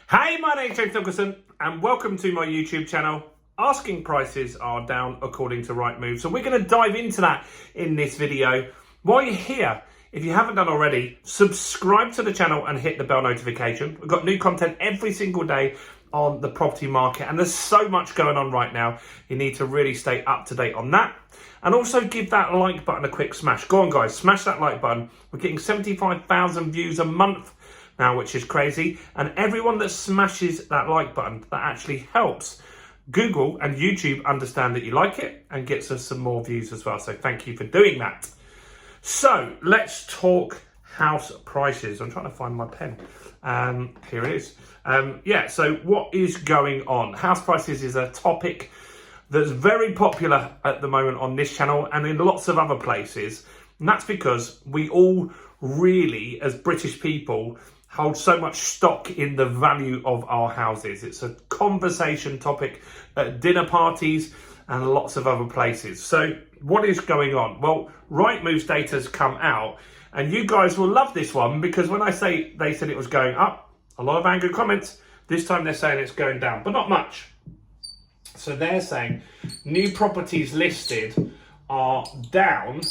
Hey, my name's James Nicholson and welcome to my YouTube channel. Asking prices are down according to Rightmove. So we're going to dive into that in this video. While you're here, if you haven't done already, subscribe to the channel and hit the bell notification. We've got new content every single day on the property market and there's so much going on right now. You need to really stay up to date on that. And also give that like button a quick smash. Go on guys, smash that like button. We're getting 75,000 views a month now, which is crazy. And everyone that smashes that like button, that actually helps Google and YouTube understand that you like it and gets us some more views as well. So thank you for doing that. So let's talk house prices. I'm trying to find my pen. Here it is. So what is going on? House prices is a topic that's very popular at the moment on this channel and in lots of other places. And that's because we all really, as British people, hold so much stock in the value of our houses. It's a conversation topic at dinner parties and lots of other places. So what is going on? Well, Rightmove's data's come out and you guys will love this one because when I say they said it was going up, a lot of angry comments. This time they're saying it's going down, but not much. So they're saying new properties listed are down,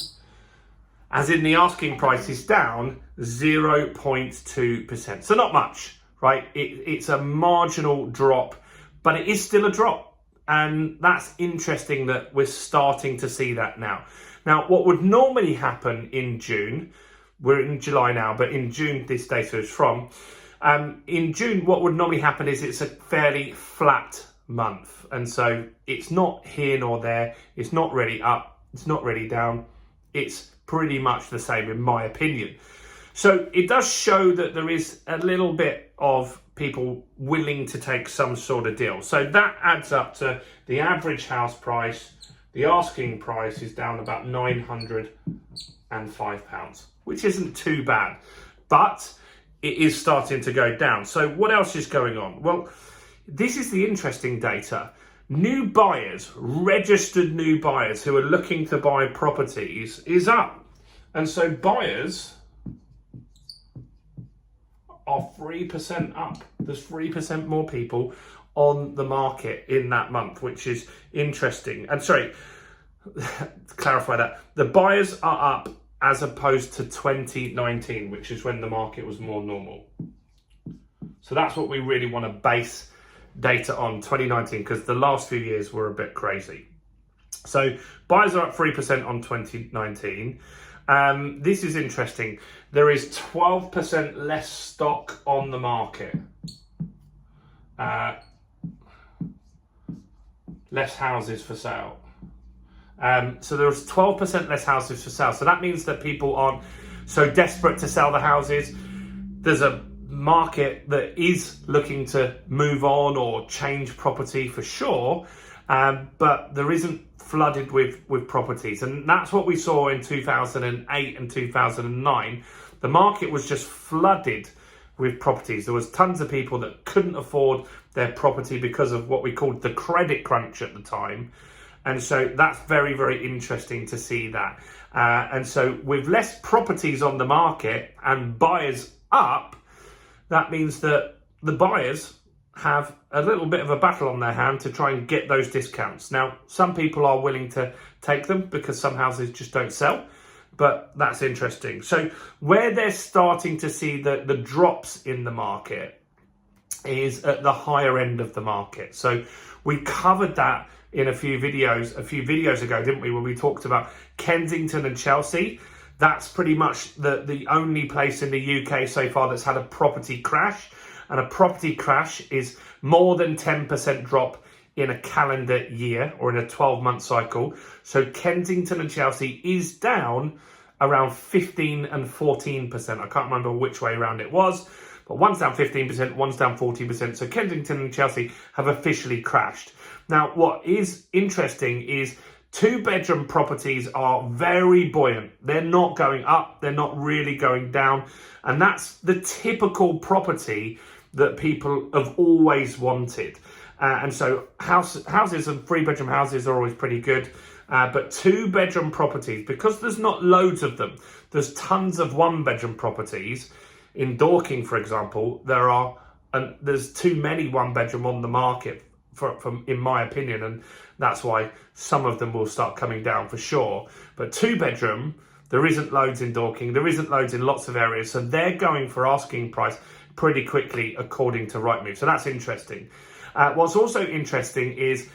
as in the asking price is down 0.2%. So not much, right? It's a marginal drop, but it is still a drop. And that's interesting that we're starting to see that now. Now, what would normally happen in June, we're in July now, but in June this data is from, in June, what would normally happen is it's a fairly flat month. And so it's not here nor there. It's not really up. It's not really down. It's pretty much the same in my opinion. So it does show that there is a little bit of people willing to take some sort of deal. So that adds up to the average house price. The asking price is down about £905, which isn't too bad, but it is starting to go down. So what else is going on? Well, this is the interesting data. New buyers, registered new buyers who are looking to buy properties is up. And so buyers are 3% up. There's 3% more people on the market in that month, which is interesting. And sorry, clarify that. The buyers are up as opposed to 2019, which is when the market was more normal. So that's what we really want to base data on, 2019, because the last few years were a bit crazy. So buyers are up 3% on 2019. This is interesting. There is 12% less stock on the market. Less houses for sale. So there's 12% less houses for sale. So that means that people aren't so desperate to sell the houses. There's a market that is looking to move on or change property for sure, but there isn't flooded with properties. And that's what we saw in 2008 and 2009. The market was just flooded with properties. There was tons of people that couldn't afford their property because of what we called the credit crunch at the time. And so that's very, very interesting to see that. And so with less properties on the market and buyers up, that means that the buyers have a little bit of a battle on their hand to try and get those discounts. Now, some people are willing to take them because some houses just don't sell, but that's interesting. So where they're starting to see the drops in the market is at the higher end of the market. So we covered that in a few videos ago, didn't we, when we talked about Kensington and Chelsea. That's pretty much the only place in the UK so far that's had a property crash. And a property crash is more than 10% drop in a calendar year or in a 12-month cycle. So Kensington and Chelsea is down around 15 and 14%. I can't remember which way around it was, but one's down 15%, one's down 14%. So Kensington and Chelsea have officially crashed. Now, what is interesting is two-bedroom properties are very buoyant. They're not going up. They're not really going down. And that's the typical property that people have always wanted. And so houses and three-bedroom houses are always pretty good. But two-bedroom properties, because there's not loads of them, there's tons of one-bedroom properties. In Dorking, for example, there are and there's too many one-bedroom on the market, in my opinion, and that's why some of them will start coming down for sure. But two-bedroom, there isn't loads in Dorking, there isn't loads in lots of areas, so they're going for asking price pretty quickly according to Rightmove. So that's interesting. What's also interesting is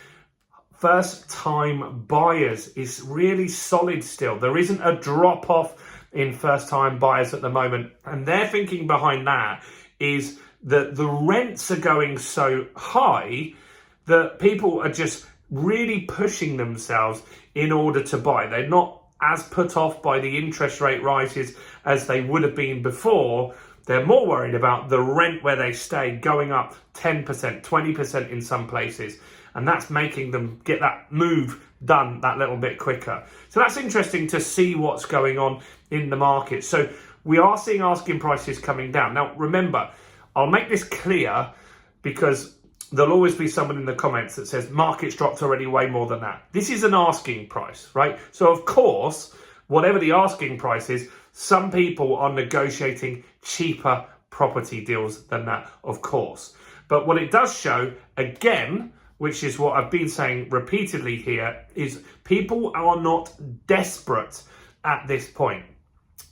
first-time buyers is really solid still. There isn't a drop-off in first-time buyers at the moment, and their thinking behind that is that the rents are going so high that people are just really pushing themselves in order to buy. They're not as put off by the interest rate rises as they would have been before. They're more worried about the rent where they stay going up 10%, 20% in some places. And that's making them get that move done that little bit quicker. So that's interesting to see what's going on in the market. So we are seeing asking prices coming down. Now, remember, I'll make this clear because there'll always be someone in the comments that says market's dropped already way more than that. This is an asking price, right? So of course, whatever the asking price is, some people are negotiating cheaper property deals than that, of course. But what it does show, again, which is what I've been saying repeatedly here, is people are not desperate at this point.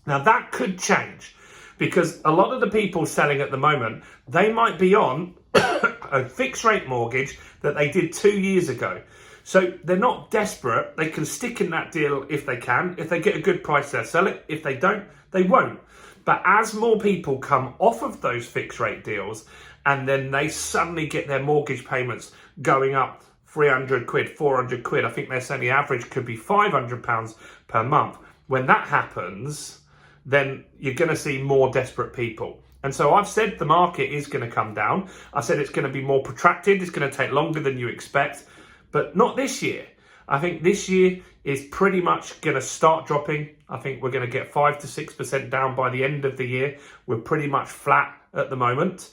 Now that could change because a lot of the people selling at the moment, they might be on a fixed rate mortgage that they did 2 years ago. So they're not desperate. They can stick in that deal if they can. If they get a good price, they'll sell it. If they don't, they won't. But as more people come off of those fixed rate deals and then they suddenly get their mortgage payments going up 300 quid, 400 quid, I think they're saying the average could be £500 per month. When that happens, then you're going to see more desperate people. And so I've said the market is going to come down. I said it's going to be more protracted. It's going to take longer than you expect, but not this year. I think this year is pretty much going to start dropping. I think we're going to get 5 to 6% down by the end of the year. We're pretty much flat at the moment.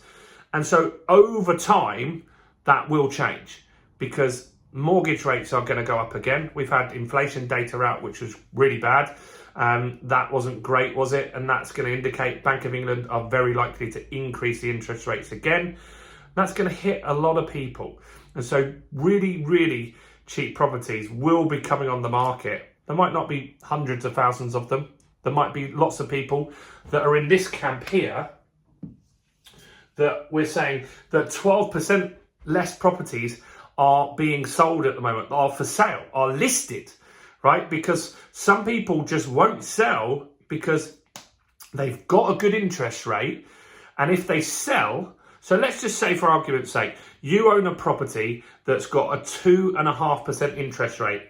And so over time, that will change because mortgage rates are going to go up again. We've had inflation data out, which was really bad. That wasn't great, was it? And that's going to indicate Bank of England are very likely to increase the interest rates again. That's going to hit a lot of people. And so really, really cheap properties will be coming on the market. There might not be hundreds of thousands of them. There might be lots of people that are in this camp here that we're saying that 12% less properties are being sold at the moment, are for sale, are listed, right? Because some people just won't sell because they've got a good interest rate. And if they sell, so let's just say for argument's sake, you own a property that's got a 2.5% interest rate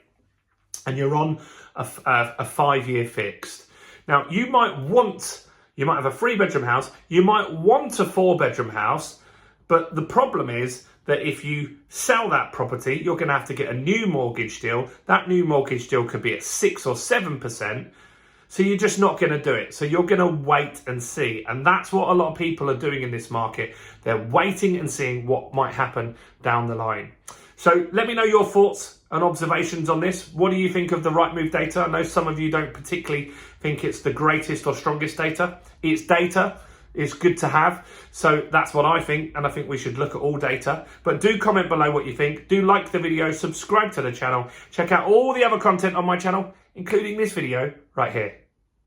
and you're on a 5-year fixed. Now you might have a 3-bedroom house, you might want a 4-bedroom house, but the problem is that if you sell that property, you're going to have to get a new mortgage deal. That new mortgage deal could be at 6 or 7%. So you're just not going to do it. So you're going to wait and see. And that's what a lot of people are doing in this market. They're waiting and seeing what might happen down the line. So let me know your thoughts and observations on this. What do you think of the Rightmove data? I know some of you don't particularly think it's the greatest or strongest data. It's data. It's good to have. So that's what I think. And I think we should look at all data. But do comment below what you think. Do like the video, subscribe to the channel. Check out all the other content on my channel, including this video right here.